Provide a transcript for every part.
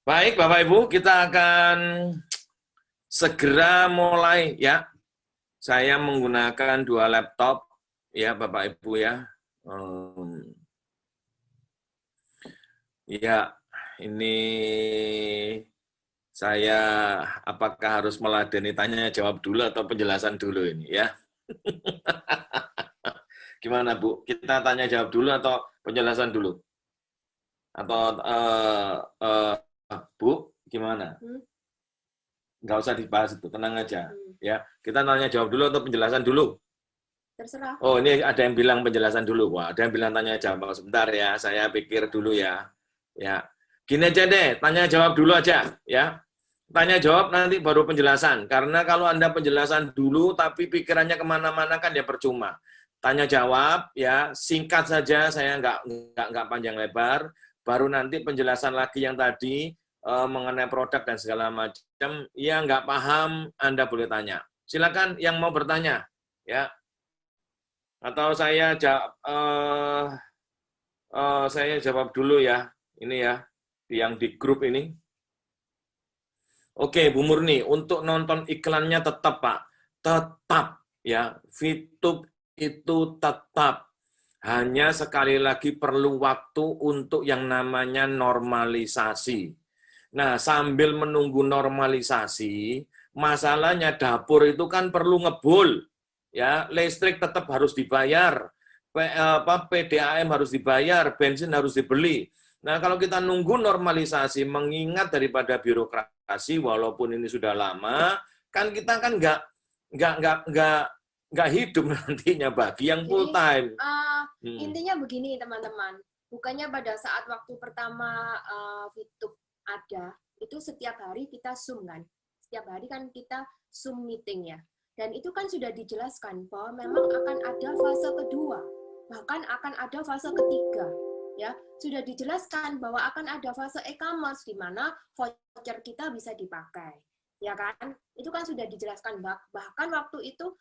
Baik, Bapak Ibu, kita akan segera mulai ya. Saya menggunakan dua laptop ya, Bapak Ibu ya. Ya, ini saya apakah harus meladeni tanya jawab dulu atau penjelasan dulu ini ya? Gimana Bu? Kita tanya jawab dulu atau penjelasan dulu? Atau Bu, gimana? Nggak usah dibahas itu, tenang aja. Ya, kita tanya jawab dulu atau penjelasan dulu? Terserah. Oh, ini ada yang bilang penjelasan dulu. Wah, ada yang bilang tanya jawab. Sebentar ya, saya pikir dulu ya. Ya, gini aja deh, tanya jawab dulu aja ya. Tanya jawab nanti baru penjelasan. Karena kalau Anda penjelasan dulu tapi pikirannya kemana-mana kan ya percuma. Tanya jawab ya, singkat saja, saya nggak panjang lebar. Baru nanti penjelasan lagi yang tadi mengenai produk dan segala macam. Ya nggak paham, Anda boleh tanya. Silakan yang mau bertanya ya. Atau saya jawab dulu ya, ini ya, yang di grup ini. Oke, Bu Murni, untuk nonton iklannya tetap, Pak. Tetap, ya. VTube itu tetap. Hanya sekali lagi perlu waktu untuk yang namanya normalisasi. Nah, sambil menunggu normalisasi, masalahnya dapur itu kan perlu ngebul. Ya, listrik tetap harus dibayar. PDAM harus dibayar, bensin harus dibeli. Nah, kalau kita nunggu normalisasi, mengingat daripada birokrasi, walaupun ini sudah lama, kan kita kan nggak hidup nantinya bagi yang full time. Intinya begini teman-teman, bukannya pada saat waktu pertama VTube ada, itu setiap hari kita Zoom kan, setiap hari kan kita Zoom meeting ya. Dan itu kan sudah dijelaskan bahwa memang akan ada fase kedua, bahkan akan ada fase ketiga. Ya, sudah dijelaskan bahwa akan ada fase e-commerce di mana voucher kita bisa dipakai. Ya kan? Itu kan sudah dijelaskan, bahkan waktu itu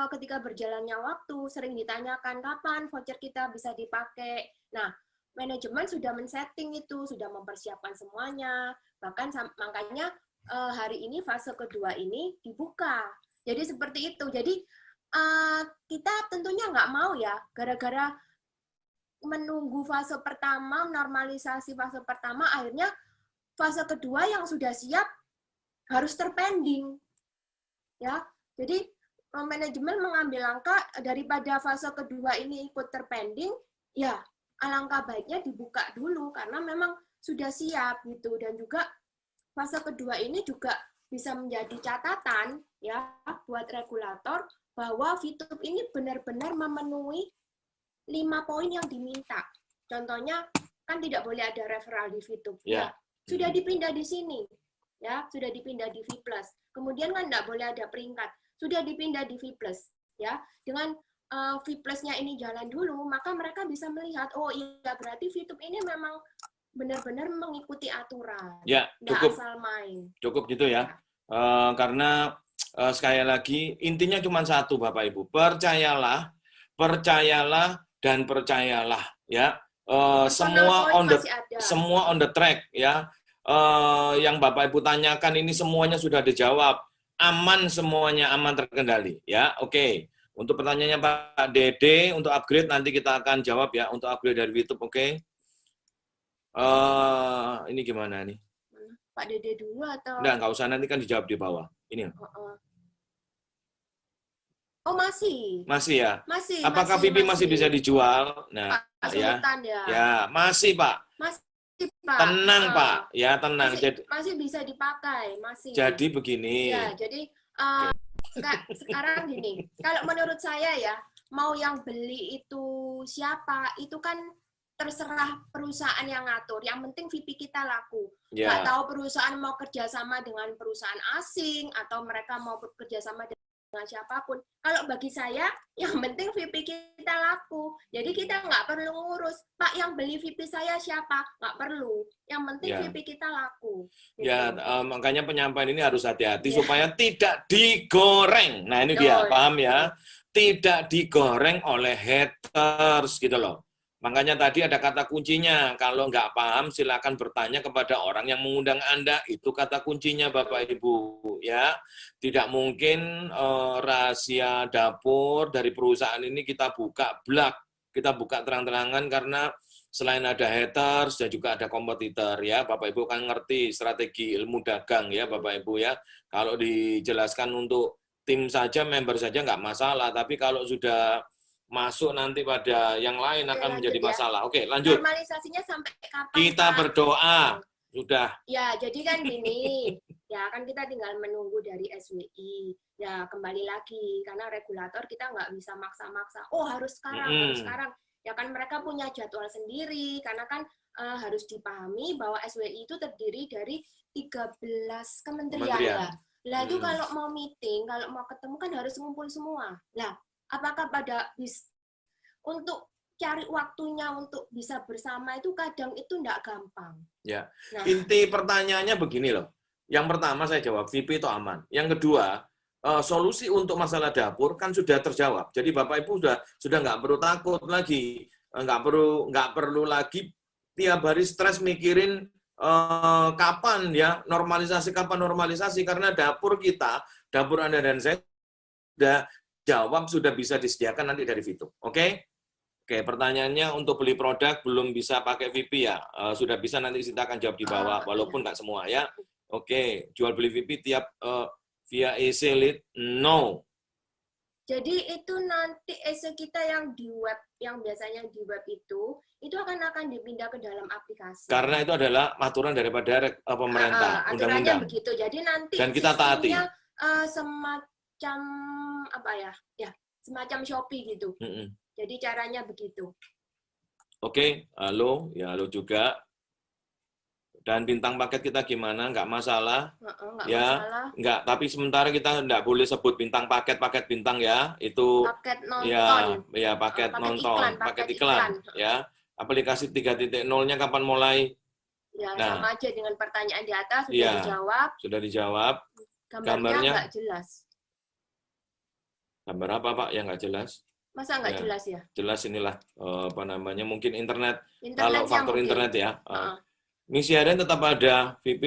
ketika berjalannya waktu sering ditanyakan kapan voucher kita bisa dipakai. Nah, manajemen sudah men-setting itu, sudah mempersiapkan semuanya. Bahkan makanya hari ini fase kedua ini dibuka. Jadi seperti itu. Jadi kita tentunya nggak mau ya, gara-gara menunggu fase pertama, normalisasi fase pertama, akhirnya fase kedua yang sudah siap harus terpending. Ya, jadi manajemen mengambil langkah daripada fase kedua ini ikut terpending, ya alangkah baiknya dibuka dulu karena memang sudah siap gitu. Dan juga fase kedua ini juga bisa menjadi catatan ya buat regulator bahwa VTube ini benar-benar memenuhi 5 poin yang diminta. Contohnya kan tidak boleh ada referral di VTube. Ya, sudah dipindah di sini. Ya, sudah dipindah di V+. Kemudian kan tidak boleh ada peringkat. Sudah dipindah di V+. Ya, dengan V+-nya ini jalan dulu, maka mereka bisa melihat, oh iya berarti VTube ini memang benar-benar mengikuti aturan. Ya, cukup asal main. Cukup gitu ya. Karena sekali lagi intinya cuma satu Bapak Ibu, percayalah dan percayalah ya. Semua on the track ya. Yang Bapak Ibu tanyakan ini semuanya sudah dijawab. Aman semuanya, aman terkendali ya. Oke. Untuk pertanyaannya Pak Dede untuk upgrade nanti kita akan jawab ya untuk upgrade dari YouTube, oke. Ini gimana nih? Pak Dede dulu atau? Nggak usah, nanti kan dijawab di bawah. Ini. Oh, masih. Masih ya? Masih. Apakah VIP masih bisa dijual? Nah, Pak Sultan, ya. Ya, masih, Pak. Masih, Pak. Tenang, Pak. Ya, tenang. Masih bisa dipakai, masih. Jadi begini. Ya, jadi sekarang gini. Kalau menurut saya ya, mau yang beli itu siapa, itu kan terserah perusahaan yang ngatur. Yang penting VIP kita laku. Nggak tahu perusahaan mau kerjasama dengan perusahaan asing atau mereka mau kerjasama dengan siapapun. Kalau bagi saya, yang penting VIP kita laku. Jadi kita nggak perlu ngurus, Pak yang beli VIP saya siapa? Nggak perlu. Yang penting VIP kita laku. Gitu. Ya, makanya penyampaian ini harus hati-hati supaya tidak digoreng. Nah ini dia, paham ya? Tidak digoreng oleh haters gitu loh. Makanya tadi ada kata kuncinya. Kalau nggak paham, silakan bertanya kepada orang yang mengundang Anda. Itu kata kuncinya, Bapak Ibu. Ya, tidak mungkin rahasia dapur dari perusahaan ini kita buka blak, kita buka terang-terangan karena selain ada haters dan juga ada kompetitor ya. Bapak Ibu kan ngerti strategi ilmu dagang ya, Bapak Ibu ya. Kalau dijelaskan untuk tim saja, member saja nggak masalah. Tapi kalau sudah masuk nanti pada yang lain Oke, akan menjadi lanjut ya. masalah. Oke, lanjut. Normalisasinya sampai kapan, Kita Pak? berdoa. Sudah. Ya, jadi kan gini, ya kan kita tinggal menunggu dari SWI. Ya, kembali lagi, karena regulator kita nggak bisa maksa-maksa, oh harus sekarang, harus sekarang. Ya kan mereka punya jadwal sendiri, karena kan harus dipahami bahwa SWI itu terdiri dari 13 kementerian. Ya. Lah itu kalau mau meeting, kalau mau ketemu kan harus ngumpul semua. Lah, apakah pada untuk cari waktunya untuk bisa bersama itu kadang itu enggak gampang. Ya. Nah, inti pertanyaannya begini loh. Yang pertama saya jawab, VP itu aman. Yang kedua, solusi untuk masalah dapur kan sudah terjawab. Jadi Bapak Ibu sudah nggak perlu takut lagi, nggak perlu lagi tiap hari stres mikirin kapan ya normalisasi karena dapur kita, dapur Anda dan saya sudah bisa disediakan nanti dari Vito. Oke? Oke, pertanyaannya untuk beli produk belum bisa pakai VP ya. Sudah bisa nanti kita akan jawab di bawah walaupun nggak semua ya. Oke, jual beli VP tiap via EC lead no. Jadi itu nanti EC kita yang di web, yang biasanya di web itu akan dipindah ke dalam aplikasi. Karena itu adalah aturan daripada pemerintah, undang-undang. Begitu. Jadi nanti dan kita taati. Semacam apa ya? Ya, semacam Shopee gitu. Jadi caranya begitu. Oke, halo, ya halo juga. Dan bintang paket kita gimana? Nggak masalah. Nggak ya, masalah. Nggak, tapi sementara kita nggak boleh sebut bintang paket bintang ya. Itu paket nonton. Ya paket nonton, paket iklan. Ya. Aplikasi 3.0-nya kapan mulai? Ya, sama aja dengan pertanyaan di atas sudah dijawab. Sudah dijawab. Gambarnya nggak jelas. Gambar apa, Pak, yang nggak jelas? Masa nggak jelas ya? Jelas inilah, apa namanya, mungkin internet kalau faktor mungkin. Internet ya. Misi harian tetap ada, VP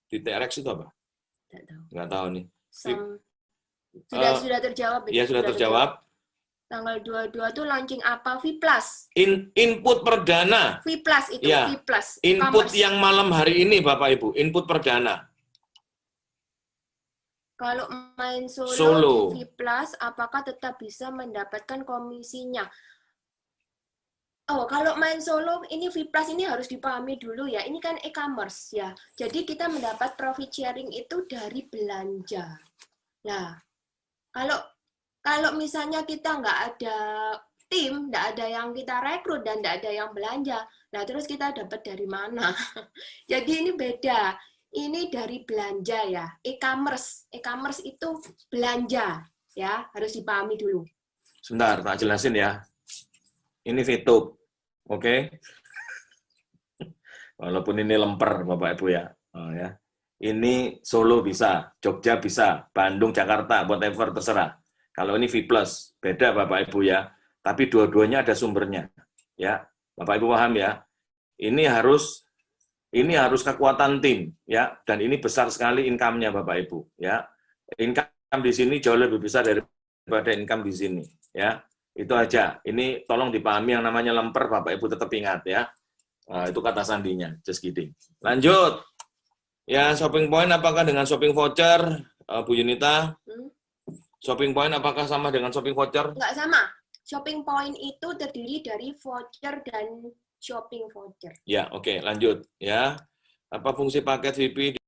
di TRX itu apa? Nggak tahu nih. Sudah terjawab. Ya, sudah terjawab. Tanggal 22 itu launching apa? V+. Input perdana. V+ itu, ya. V+. Input yang malam hari ini, Bapak Ibu, input perdana. Kalau main solo di V+, apakah tetap bisa mendapatkan komisinya? Oh, kalau main solo, ini V+ ini harus dipahami dulu ya. Ini kan e-commerce ya. Jadi kita mendapat profit sharing itu dari belanja. Nah, kalau misalnya kita nggak ada tim, nggak ada yang kita rekrut dan nggak ada yang belanja, nah terus kita dapat dari mana? Jadi ini beda. Ini dari belanja ya, e-commerce itu belanja ya, harus dipahami dulu. Sebentar, tak jelasin ya. Ini VTube, oke? Walaupun ini lemper, Bapak Ibu ya. Ya. Ini Solo bisa, Jogja bisa, Bandung, Jakarta, whatever terserah. Kalau ini V+, beda Bapak Ibu ya. Tapi dua-duanya ada sumbernya, ya. Bapak Ibu paham ya? Ini harus kekuatan tim ya, dan ini besar sekali income-nya Bapak Ibu ya. Income di sini jauh lebih besar daripada income di sini ya. Itu aja. Ini tolong dipahami, yang namanya lemper Bapak Ibu tetap ingat ya. Itu kata sandinya, just kidding. Lanjut. Ya, shopping point apakah dengan shopping voucher, Bu Yunita? Shopping point apakah sama dengan shopping voucher? Enggak sama. Shopping point itu terdiri dari voucher dan shopping voucher. Ya, oke, lanjut ya. Apa fungsi paket VP